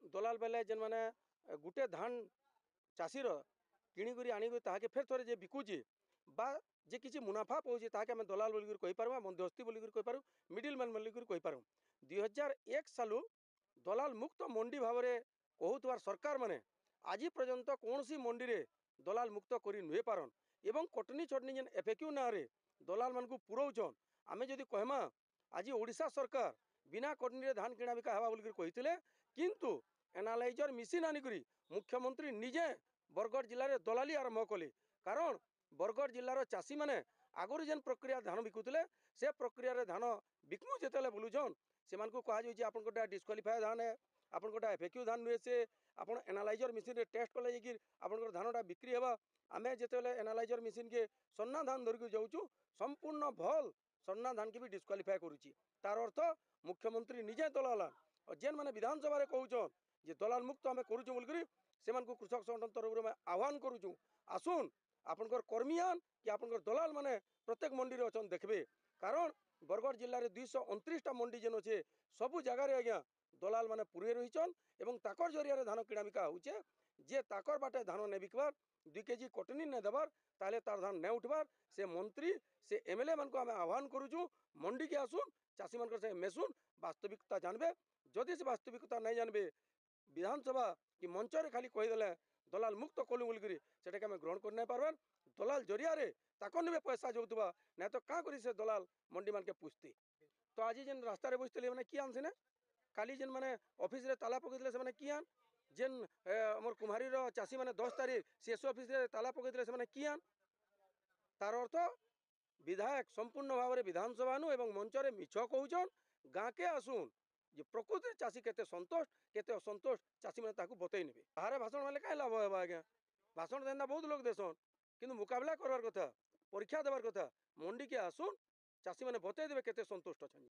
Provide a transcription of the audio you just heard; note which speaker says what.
Speaker 1: दलाल बेले जेन मैंने गुटे धान चाषीर किणिक आनिक ताके फेर थोड़े जे बिकुचे बा जे किसी मुनाफा पाऊे ताके आम दलाल बोलिक कहीपर मध्यस्थी बोलिक कहीपर मिडिल मैन बोलिक कहीपर 2001 सालू दलाल मुक्त मंडी भाव में कहूर सरकार माने आज पर्यंत कौन सी मंडी रे दलाल मुक्त कर नुहे पारन एवं कटनी छटनी जेन एफएक्यू ना रे दलाल मान को पुरौछन आमे जदि कहमा आज ओडिशा सरकार बिना कटनी रे धान किणा बिका हवा बोलिक कहिथिले किंतु एनालाइजर मेसीन आनिक मुख्यमंत्री निजे बरगढ़ जिले में दलाली आरंभ कले कारण बरगढ़ जिलार चाषी मैंने आगुरी जेन प्रक्रिया धान बिकुले से प्रक्रिया धान बिकमु जिते बुलूछन से कहुच्छे आप डिस्क्वालीफाए धान है आपन एफएक्यू धान नुहे से आप एनालाइजर मेसीन टेस्ट कले कि आपंकर धानटा बिक्री है आम जिते एनालाइजर मेसीन के सन्ना धान धरिक जाऊँ संपूर्ण भल सन्ना धान की भी डिस्क्वालीफाए करुच्ची तार अर्थ मुख्यमंत्री निजे दलाल और जेन मैंने विधानसभा कहन जे दलाल मुक्त आम करुँ बोलिक से कृषक संगठन तरफ आह्वान करुँ आसुन आपनकर कर्मीयान कि आपनकर दलाल माने प्रत्येक मंडी रे अछन देखबे कारण बरगढ़ जिले में 229टा मंडी जेन अच्छे सबू जगार आज्ञा दलाल माने पूरे रहीचन एवं ताकर जरिया धान किणा बिका होचे जे ताकर बाटे धान ने बिकबार 2 केजी कटनी ने देवार ताले तार धान ने उठबार से मंत्री से एमएलए मान को आम आह्वान करुँ मंडी के आसुन चाषी मान से मेसुन वास्तविकता जानबे जदि से वास्तविकता नहीं जानबे विधानसभा कि मंच रे खाली कहीदेले दलाल मुक्त कलु बोलिक से ग्रहण कर नहीं पार्बार दलाल जरिया रे ताको ने पैसा जोतुबा ना तो क्या करी से दलाल मंडी मान के पुछती तो आज जेन रास्ता रे बसते मैंने किए आनसी ना काली जेन मैंने ऑफिस रे ताला पकईले से किए आन जेन मोर कुम्हारी चाषी मैंने 10 तारीख सीएसओ ऑफिस रे ताला पकईले से किए आन तार अर्थ विधायक संपूर्ण भाव में विधानसभा नु एवं मंच रे मिछ कहउछन गाँ के आसुन जे प्रकृति चाषी केते संतोष केते असंतोष चाषी मैंने ताकू बतई नेबे बाहर भाषण मारे कहीं लाभ है आज्ञा भाषण देना बहुत लोग देसन किंतु मुकाबला करवार कथा परीक्षा देवार कथा मंडी के आसुन चाषी मैंने बतई देवे केते संतुष्ट अच्छा।